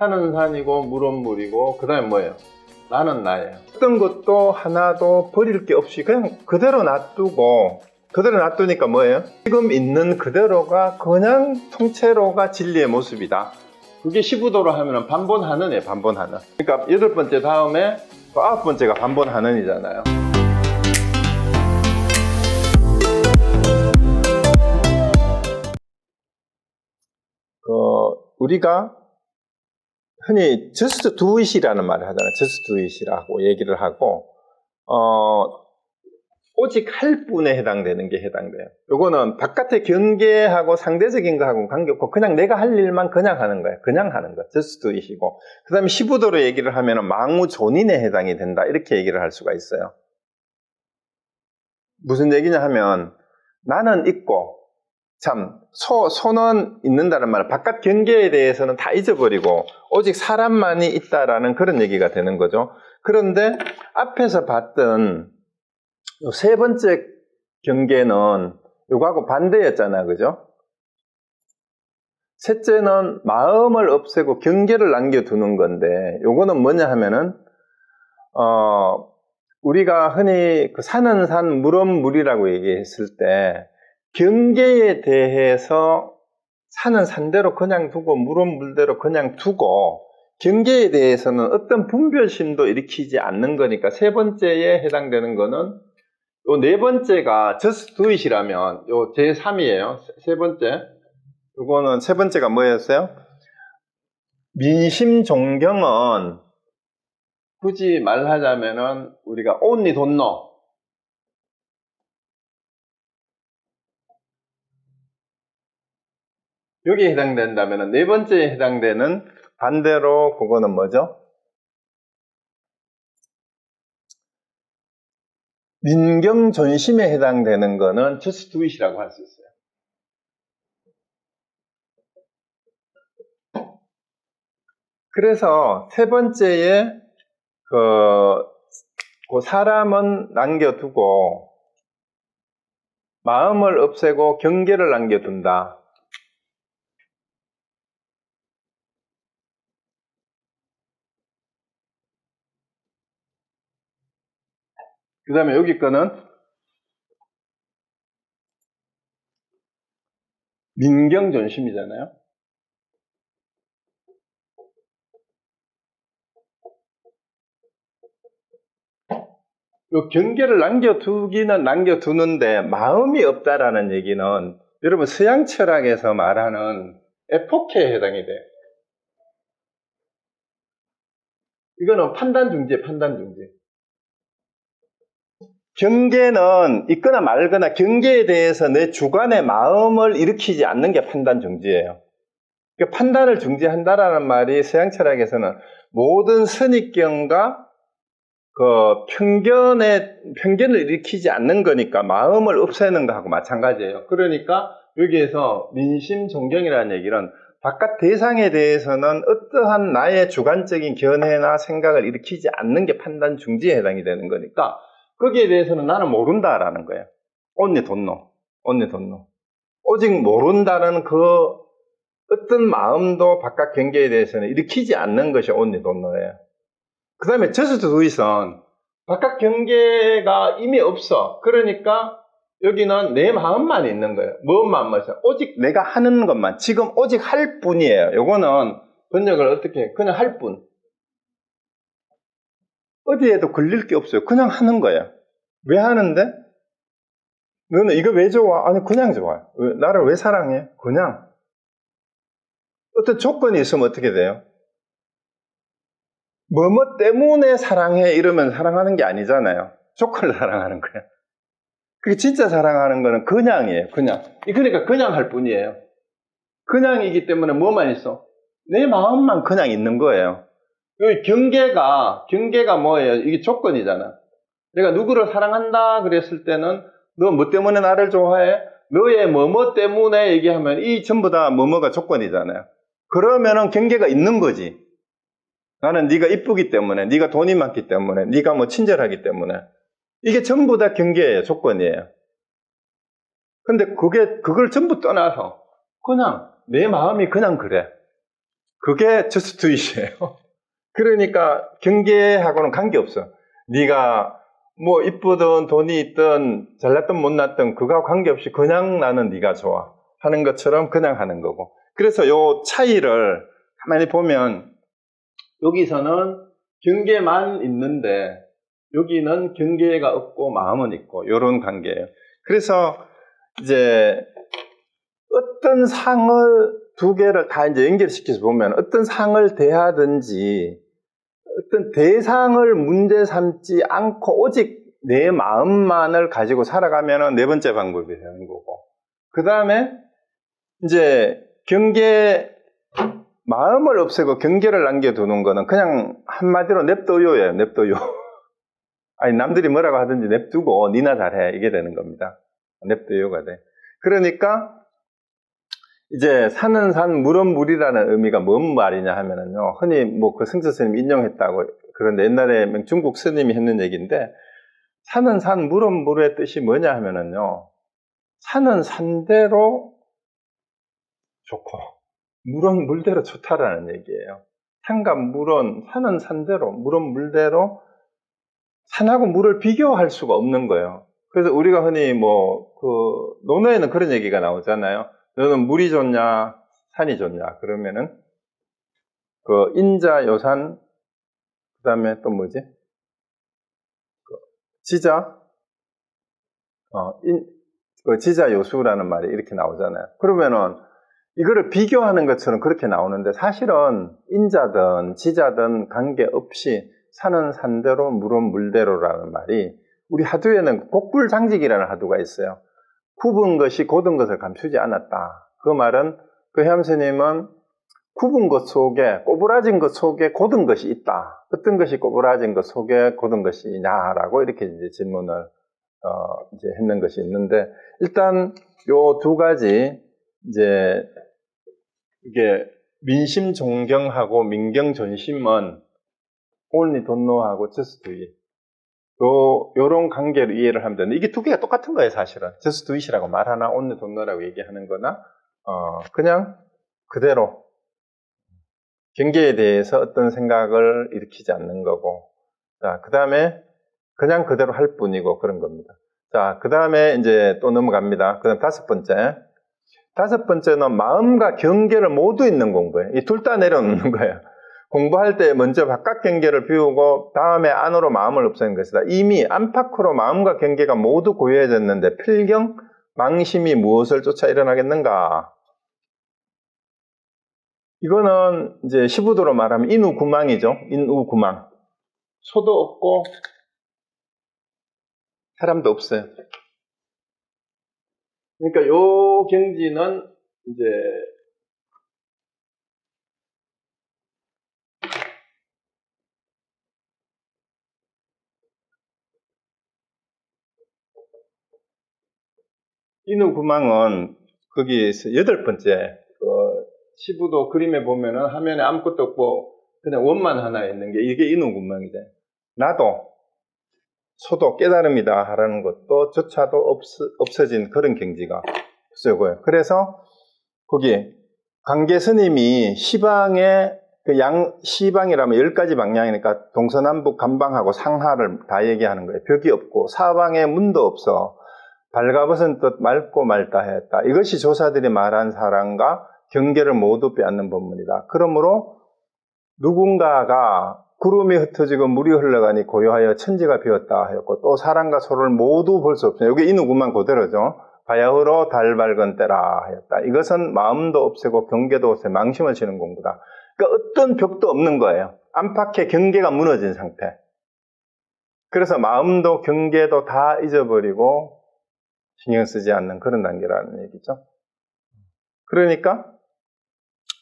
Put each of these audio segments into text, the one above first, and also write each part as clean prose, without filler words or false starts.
산은 산이고 물은 물이고 그 다음에 뭐예요? 나는 나예요. 어떤 것도 하나도 버릴 게 없이 그냥 그대로 놔두고, 그대로 놔두니까 뭐예요? 지금 있는 그대로가 그냥 통째로가 진리의 모습이다. 그게 15도로 하면 반본하는이에요. 반본하는. 그러니까 8번째 다음에 또 9번째가 반본하는이잖아요. 우리가 흔히 just do it이라는 말을 하잖아요. just do it이라고 얘기를 하고, 오직 할 뿐에 해당되는 게 해당돼요. 요거는 바깥의 경계하고 상대적인 거하고 관계없고 그냥 내가 할 일만 그냥 하는 거예요. 그냥 하는 거. just do it이고. 그 다음에 15도로 얘기를 하면 망우존인에 해당이 된다. 이렇게 얘기를 할 수가 있어요. 무슨 얘기냐 하면 나는 있고, 참, 소는 있는다는 말, 바깥 경계에 대해서는 다 잊어버리고 오직 사람만이 있다라는 그런 얘기가 되는 거죠. 그런데 앞에서 봤던 세 번째 경계는 요거하고 반대였잖아요. 그죠? 셋째는 마음을 없애고 경계를 남겨두는 건데, 요거는 뭐냐 하면은, 우리가 흔히 그 산은 산, 물은 물이라고 얘기했을 때, 경계에 대해서 산은 산대로 그냥 두고 물은 물대로 그냥 두고 경계에 대해서는 어떤 분별심도 일으키지 않는 거니까 세 번째에 해당되는 거는 요 네 번째가 just do it이라면 요 제3이에요. 세 번째. 요거는 세 번째가 뭐였어요? 민심 존경은 굳이 말하자면은 우리가 only don't know. 여기에 해당된다면 네 번째에 해당되는 반대로 그거는 뭐죠? 민경존심에 해당되는 거는 just do it이라고 할 수 있어요. 그래서 세 번째에 그 사람은 남겨두고 마음을 없애고 경계를 남겨둔다. 그 다음에 여기 거는 민경존심이잖아요. 요 경계를 남겨두기는 남겨두는데 마음이 없다라는 얘기는 여러분 서양 철학에서 말하는 에포케에 해당이 돼요. 이거는 판단중지예요. 판단중지. 경계는 있거나 말거나 경계에 대해서 내 주관의 마음을 일으키지 않는 게 판단중지예요. 그러니까 판단을 중지한다라는 말이 서양 철학에서는 모든 선입견과 편견을 일으키지 않는 거니까 마음을 없애는 거하고 마찬가지예요. 그러니까 여기에서 민심 존경이라는 얘기는 바깥 대상에 대해서는 어떠한 나의 주관적인 견해나 생각을 일으키지 않는 게 판단 중지에 해당이 되는 거니까 거기에 대해서는 나는 모른다라는 거예요. only don't know. only don't know. 오직 모른다는 그 어떤 마음도 바깥 경계에 대해서는 일으키지 않는 것이 only don't know예요. 그 다음에 just do it은 바깥 경계가 이미 없어. 그러니까 여기는 내 마음만 있는 거예요. 뭔 마음만 있어요? 오직 내가 하는 것만. 지금 오직 할 뿐이에요. 요거는 번역을 어떻게 해? 그냥 할 뿐. 어디에도 걸릴 게 없어요. 그냥 하는 거예요. 왜 하는데? 너는 이거 왜 좋아? 아니 그냥 좋아요. 나를 왜 사랑해? 그냥. 어떤 조건이 있으면 어떻게 돼요? 뭐뭐 때문에 사랑해 이러면 사랑하는 게 아니잖아요. 조건을 사랑하는 거예요. 그게 진짜 사랑하는 거는 그냥이에요. 그냥. 그러니까 그냥 할 뿐이에요. 그냥이기 때문에 뭐만 있어? 내 마음만 그냥 있는 거예요. 여기 경계가 뭐예요? 이게 조건이잖아. 내가 누구를 사랑한다 그랬을 때는 너 뭐 때문에 나를 좋아해? 너의 뭐뭐 때문에 얘기하면 이 전부 다 뭐뭐가 조건이잖아요. 그러면은 경계가 있는 거지. 나는 네가 이쁘기 때문에, 네가 돈이 많기 때문에, 네가 뭐 친절하기 때문에. 이게 전부 다 경계예요. 조건이에요. 근데 그걸 전부 떠나서 그냥 내 마음이 그냥 그래. 그게 just do it이에요. 그러니까 경계하고는 관계없어. 네가 뭐 이쁘든 돈이 있든 잘났든 못났든 그거하고 관계없이 그냥 나는 네가 좋아 하는 것처럼 그냥 하는 거고. 그래서 요 차이를 가만히 보면 여기서는 경계만 있는데 여기는 경계가 없고 마음은 있고 이런 관계예요. 그래서 이제 어떤 상을 두 개를 다 이제 연결시켜서 보면 어떤 상을 대하든지 어떤 대상을 문제 삼지 않고 오직 내 마음만을 가지고 살아가면 네 번째 방법이 되는 거고. 그 다음에 이제 마음을 없애고 경계를 남겨두는 거는 그냥 한마디로 냅둬요예요. 냅둬요. 아니 남들이 뭐라고 하든지 냅두고 니나 잘해 이게 되는 겁니다. 냅둬요가 돼. 그러니까 이제 산은 산, 물은 물이라는 의미가 뭔 말이냐 하면은요, 흔히 뭐 그 승철 스님 인용했다고, 그런데 옛날에 중국 스님이 했는 얘기인데, 산은 산, 물은 물의 뜻이 뭐냐 하면은요, 산은 산대로 좋고, 물은 물대로 좋다라는 얘기예요. 산과 물은, 산은 산대로, 물은 물대로, 산하고 물을 비교할 수가 없는 거예요. 그래서 우리가 흔히 논어에는 그런 얘기가 나오잖아요. 너는 물이 좋냐, 산이 좋냐, 그러면은, 인자, 요산, 그 다음에 또 뭐지? 지자, 지자, 요수라는 말이 이렇게 나오잖아요. 그러면은, 이거를 비교하는 것처럼 그렇게 나오는데, 사실은 인자든 지자든 관계없이 산은 산대로, 물은 물대로라는 말이, 우리 하두에는 곡불장직이라는 하두가 있어요. 굽은 것이 곧은 것을 감추지 않았다. 그 말은 그 해암스님은 굽은 것 속에 꼬부라진 것 속에 곧은 것이 있다. 어떤 것이 꼬부라진 것 속에 곧은 것이냐라고 이렇게 이제 질문을 이제 했는 것이 있는데 일단 요 두 가지 이제 이게 민심 존경하고 민경 존심은 only don't know하고 just do it. 요런 관계로 이해를 하면 되는데, 이게 두 개가 똑같은 거예요, 사실은. just do it이라고 말하나, only don't know라고 얘기하는 거나, 그냥 그대로, 경계에 대해서 어떤 생각을 일으키지 않는 거고, 자, 그 다음에 그냥 그대로 할 뿐이고, 그런 겁니다. 자, 그 다음에 이제 또 넘어갑니다. 그 다음 다섯 번째는 마음과 경계를 모두 있는 공부예요. 이 둘 다 내려놓는 거예요. 공부할 때 먼저 바깥 경계를 비우고 다음에 안으로 마음을 없애는 것이다. 이미 안팎으로 마음과 경계가 모두 고요해졌는데 필경, 망심이 무엇을 쫓아 일어나겠는가? 이거는 이제 시부도로 말하면 인우구망이죠. 인우구망. 소도 없고 사람도 없어요. 그러니까 요 경지는 이제 인우구망은 거기에서 여덟 번째 시부도 그림에 보면은 화면에 아무것도 없고 그냥 원만 하나 있는 게 이게 인우구망이죠. 나도 소도 깨달음이다 하라는 것도 조차도 없어진 그런 경지가 없어요. 그래서 거기 강계 스님이 시방에 시방이라면 10가지 방향이니까 동서남북 간방하고 상하를 다 얘기하는 거예요. 벽이 없고 사방에 문도 없어. 발가벗은 뜻 맑고 말다했다. 이것이 조사들이 말한 사랑과 경계를 모두 빼앗는 법문이다. 그러므로 누군가가 구름이 흩어지고 물이 흘러가니 고요하여 천지가 비었다 하였고 또 사랑과 소를 모두 볼 수 없으니 여기 이 누구만 그대로죠. 바야흐로 달 밝은 때라 하였다. 이것은 마음도 없애고 경계도 없애 망심을 치는 공부다. 그러니까 어떤 벽도 없는 거예요. 안팎의 경계가 무너진 상태. 그래서 마음도 경계도 다 잊어버리고 신경 쓰지 않는 그런 단계라는 얘기죠. 그러니까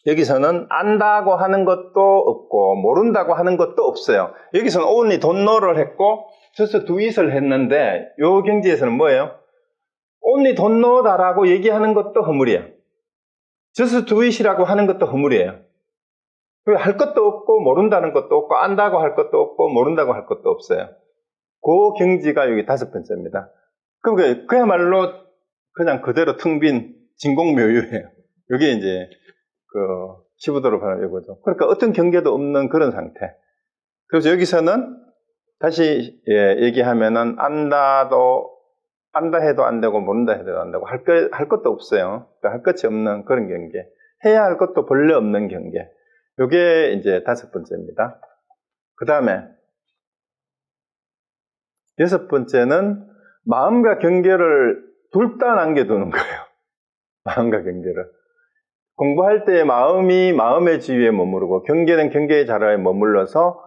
여기서는 안다고 하는 것도 없고 모른다고 하는 것도 없어요. 여기서는 only don't know를 했고 just do it을 했는데 이 경지에서는 뭐예요? only don't know다라고 얘기하는 것도 허물이에요. just do it이라고 하는 것도 허물이에요. 할 것도 없고 모른다는 것도 없고 안다고 할 것도 없고 모른다고 할 것도 없어요. 그 경지가 여기 다섯 번째입니다. 그야말로 그냥 그대로 텅 빈 진공묘유예요. 여기 이제 시부도로 바라보는 이거죠. 그러니까 어떤 경계도 없는 그런 상태. 그래서 여기서는 다시 얘기하면은 안다 해도 안 되고 모른다 해도 안 되고 할 것도 없어요. 그러니까 할 것이 없는 그런 경계. 해야 할 것도 본래 없는 경계. 이게 이제 5번째입니다. 그 다음에 6번째는 마음과 경계를 둘 다 남겨두는 거예요. 마음과 경계를. 공부할 때 마음이 마음의 지위에 머무르고 경계는 경계의 자리에 머물러서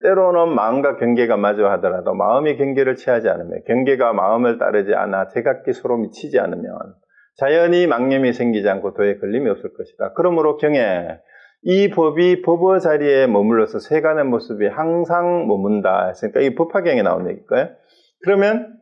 때로는 마음과 경계가 마주 하더라도 마음이 경계를 취하지 않으면 경계가 마음을 따르지 않아 제각기 서로 미치지 않으면 자연히 망념이 생기지 않고 도에 걸림이 없을 것이다. 그러므로 경에 이 법이 법의 자리에 머물러서 세간의 모습이 항상 머문다 했으니까 이 법화경에 나온 얘기일 거예요. 그러면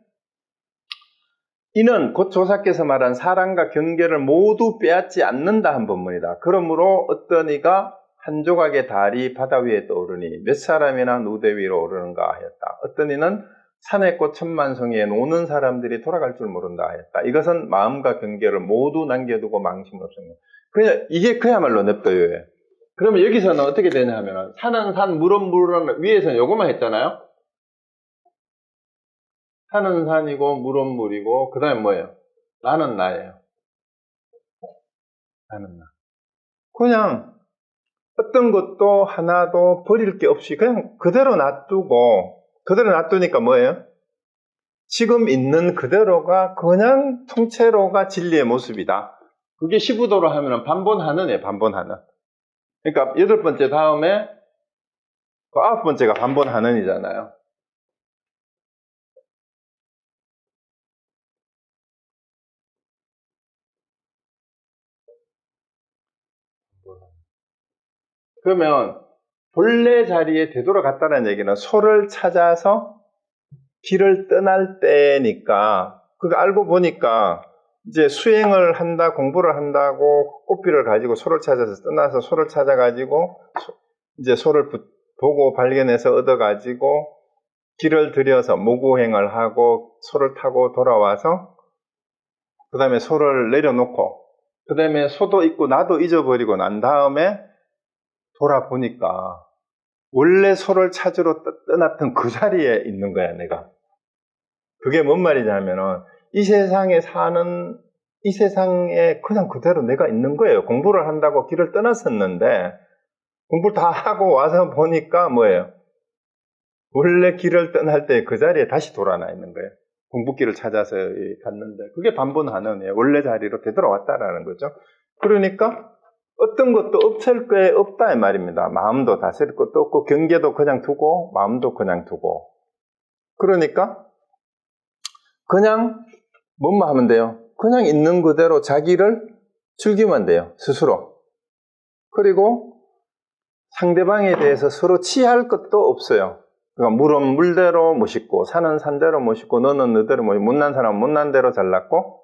이는 곧 조사께서 말한 사랑과 경계를 모두 빼앗지 않는다 한 법문이다. 그러므로 어떤 이가 한 조각의 달이 바다 위에 떠오르니 몇 사람이나 누대 위로 오르는가 하였다. 어떤 이는 산의 꽃 천만송이에 노는 사람들이 돌아갈 줄 모른다 하였다. 이것은 마음과 경계를 모두 남겨두고 망심 없습니다. 그냥 이게 그야말로 냅둬요예요. 그러면 여기서는 어떻게 되냐 하면 산은 산, 물은 물은 위에서는 요것만 했잖아요. 산은 산이고 물은 물이고 그 다음에 뭐예요? 나는 나예요. 나는 나. 그냥 어떤 것도 하나도 버릴 게 없이 그냥 그대로 놔두니까 뭐예요? 지금 있는 그대로가 그냥 통째로가 진리의 모습이다. 그게 시부도로 하면 반본하는이에요. 반본하는. 그러니까 8번째 다음에 9번째가 반본하는이잖아요. 그러면 본래 자리에 되돌아갔다는 얘기는 소를 찾아서 길을 떠날 때니까 그거 알고 보니까 이제 수행을 한다, 공부를 한다고 꽃비를 가지고 소를 찾아서 떠나서 소를 찾아가지고 이제 소를 보고 발견해서 얻어가지고 길을 들여서 무구행을 하고 소를 타고 돌아와서 그 다음에 소를 내려놓고 그 다음에 소도 있고 나도 잊어버리고 난 다음에 돌아보니까 원래 소를 찾으러 떠났던 그 자리에 있는 거야, 내가. 그게 뭔 말이냐면은 이 세상에 그냥 그대로 내가 있는 거예요. 공부를 한다고 길을 떠났었는데 공부를 다 하고 와서 보니까 뭐예요? 원래 길을 떠날 때 그 자리에 다시 돌아나 있는 거예요. 공부길을 찾아서 갔는데 그게 반본하는이에요. 원래 자리로 되돌아왔다라는 거죠. 그러니까 어떤 것도 없을 게 없다 이 말입니다. 마음도 다스릴 것도 없고 경계도 그냥 두고 마음도 그냥 두고. 그러니까 그냥 뭐만 하면 돼요? 그냥 있는 그대로 자기를 즐기면 돼요. 스스로. 그리고 상대방에 대해서 서로 치할 것도 없어요. 그러니까 물은 물대로 멋있고 산은 산대로 멋있고 너는 너대로 멋있고 못난 사람은 못난 대로 잘났고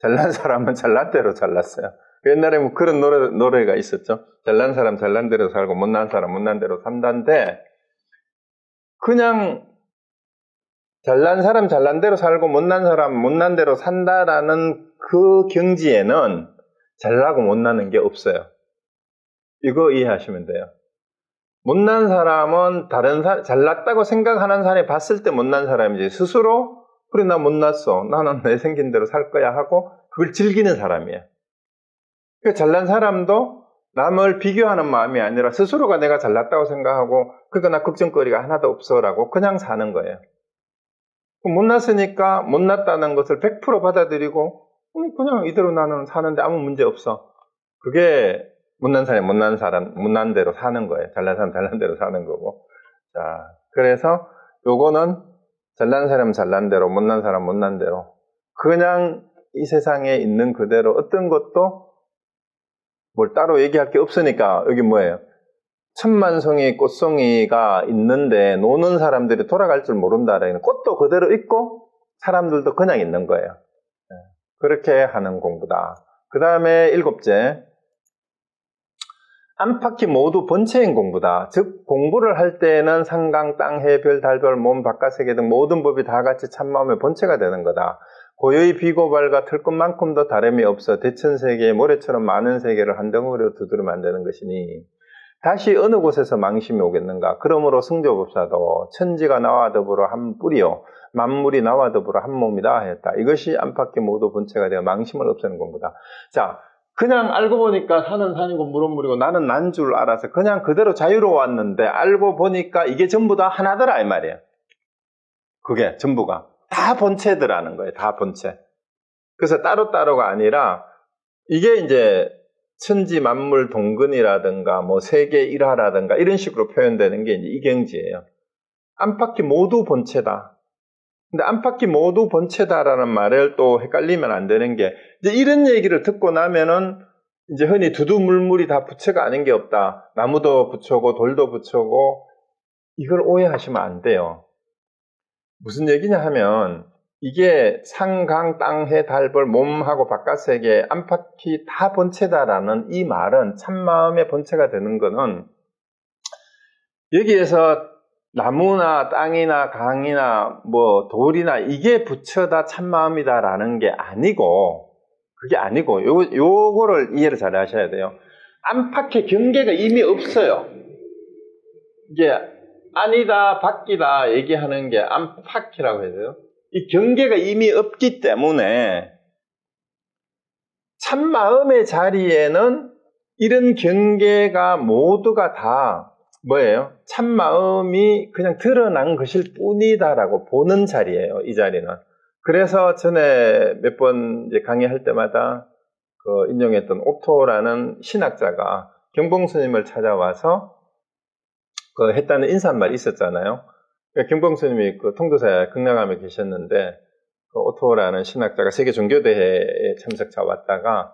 잘난 사람은 잘난 대로 잘났어요. 옛날에 뭐 그런 노래가 있었죠. 잘난 사람 잘난 대로 살고 못난 사람 못난 대로 산다인데 그냥 잘난 사람 잘난 대로 살고 못난 사람 못난 대로 산다라는 그 경지에는 잘나고 못나는 게 없어요. 이거 이해하시면 돼요. 못난 사람은 잘났다고 생각하는 사람이 봤을 때 못난 사람이지 스스로 그래 나 못났어 나는 내 생긴 대로 살 거야 하고 그걸 즐기는 사람이에요. 그러니까 잘난 사람도 남을 비교하는 마음이 아니라 스스로가 내가 잘났다고 생각하고 그러니까 나 걱정거리가 하나도 없어라고 그냥 사는 거예요. 못났으니까 못났다는 것을 100% 받아들이고 그냥 이대로 나는 사는데 아무 문제 없어. 그게 못난 사람이 못난 대로 사는 거예요. 잘난 사람 잘난 대로 사는 거고. 자, 그래서 요거는 잘난 사람 잘난 대로 못난 사람 못난 대로 그냥 이 세상에 있는 그대로 어떤 것도 뭘 따로 얘기할 게 없으니까 여기 뭐예요? 천만송이 꽃송이가 있는데 노는 사람들이 돌아갈 줄 모른다라는 꽃도 그대로 있고 사람들도 그냥 있는 거예요. 그렇게 하는 공부다. 그 다음에 7째 안팎이 모두 본체인 공부다. 즉 공부를 할 때는 상강, 땅, 해, 별, 달, 별, 몸, 바깥 세계 등 모든 법이 다 같이 참마음의 본체가 되는 거다. 고요의 비고발과 틀끝만큼도 다름이 없어 대천세계의 모래처럼 많은 세계를 한 덩어리로 두드려 만드는 것이니 다시 어느 곳에서 망심이 오겠는가. 그러므로 승조법사도 천지가 나와 더불어 한 뿌리요 만물이 나와 더불어 한 몸이다 하였다. 이것이 안팎의 모두 본체가 되어 망심을 없애는 공부다. 자, 그냥 알고 보니까 산은 산이고 물은 물이고 나는 난 줄 알아서 그냥 그대로 자유로웠는데 알고 보니까 이게 전부 다 하나더라 이 말이에요. 그게 전부가 다 본체더라는 거예요. 다 본체. 그래서 따로따로가 아니라 이게 이제 천지 만물 동근이라든가 뭐 세계 일화라든가 이런 식으로 표현되는 게 이제 이경지예요. 안팎이 모두 본체다. 근데 안팎이 모두 본체다라는 말을 또 헷갈리면 안 되는 게 이제 이런 얘기를 듣고 나면은 이제 흔히 두두물물이 다 부처가 아닌 게 없다. 나무도 부처고 돌도 부처고 이걸 오해하시면 안 돼요. 무슨 얘기냐 하면 이게 상, 강, 땅, 해, 달, 벌, 몸하고 바깥세계 안팎이 다 본체다라는 이 말은 참마음의 본체가 되는 거는 여기에서 나무나 땅이나 강이나 뭐 돌이나 이게 부처다 참마음이다라는 게 아니고 그게 아니고 요거를 이해를 잘 하셔야 돼요. 안팎의 경계가 이미 없어요. 이게 아니다 바뀌다 얘기하는 게 안팎이라고 해야 돼요. 이 경계가 이미 없기 때문에 참마음의 자리에는 이런 경계가 모두가 다 뭐예요? 참마음이 그냥 드러난 것일 뿐이다라고 보는 자리예요. 이 자리는. 그래서 전에 몇 번 강의할 때마다 그 인용했던 오토라는 신학자가 경봉 스님을 찾아와서 그 했다는 인사말이 있었잖아요. 경봉 스님이 그 통도사에 극락암에 계셨는데 그 오토라는 신학자가 세계 종교대회에 참석자 왔다가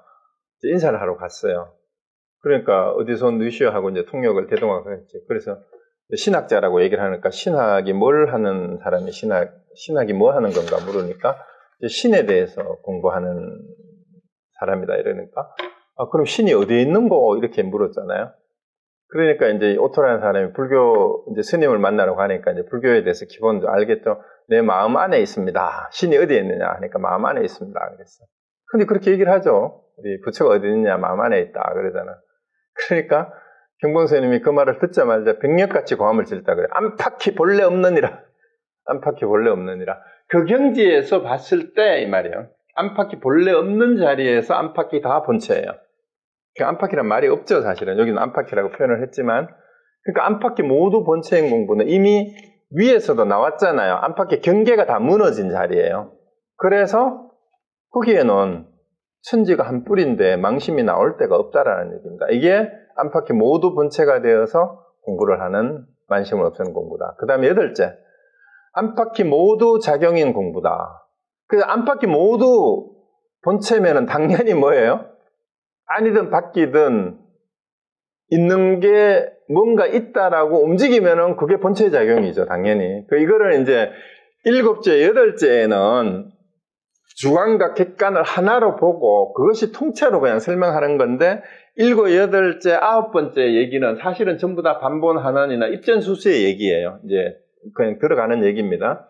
인사를 하러 갔어요. 그러니까 어디서 온 누이시여 하고 이제 통역을 대동하고 했지. 그래서 신학자라고 얘기를 하니까 신학이 뭘 하는 사람이 신학이 뭐 하는 건가 물으니까 신에 대해서 공부하는 사람이다 이러니까 그럼 신이 어디에 있는 거 이렇게 물었잖아요. 그러니까 이제 오토라는 사람이 불교 이제 스님을 만나러 가니까 이제 불교에 대해서 기본도 알겠죠. 내 마음 안에 있습니다. 신이 어디에 있느냐 하니까 마음 안에 있습니다. 그랬어. 근데 그렇게 얘기를 하죠. 우리 부처가 어디 있느냐 마음 안에 있다 그러잖아. 그러니까 경봉 스님이 그 말을 듣자마자 백력같이 고함을 질다 그래. 안팎이 본래 없느니라. 안팎이 본래 없느니라. 그 경지에서 봤을 때 이 말이에요. 안팎이 본래 없는 자리에서 안팎이 다 본체예요. 안팎이란 말이 없죠 사실은. 여기는 안팎이라고 표현을 했지만 그러니까 안팎이 모두 본체인 공부는 이미 위에서도 나왔잖아요. 안팎의 경계가 다 무너진 자리예요. 그래서 거기에는 천지가 한 뿌리인데 망심이 나올 데가 없다라는 얘기입니다. 이게 안팎이 모두 본체가 되어서 공부를 하는 만심을 없애는 공부다. 그 다음에 8째, 안팎이 모두 작용인 공부다. 그래서 안팎이 모두 본체면은 당연히 뭐예요? 아니든 바뀌든 있는 게 뭔가 있다라고 움직이면은 그게 본체의 작용이죠, 당연히. 이거를 이제 7째, 8째에는 주관과 객관을 하나로 보고 그것이 통째로 그냥 설명하는 건데 7, 8째, 9번째 얘기는 사실은 전부 다 반본하난이나 입전수수의 얘기예요. 이제 그냥 들어가는 얘기입니다.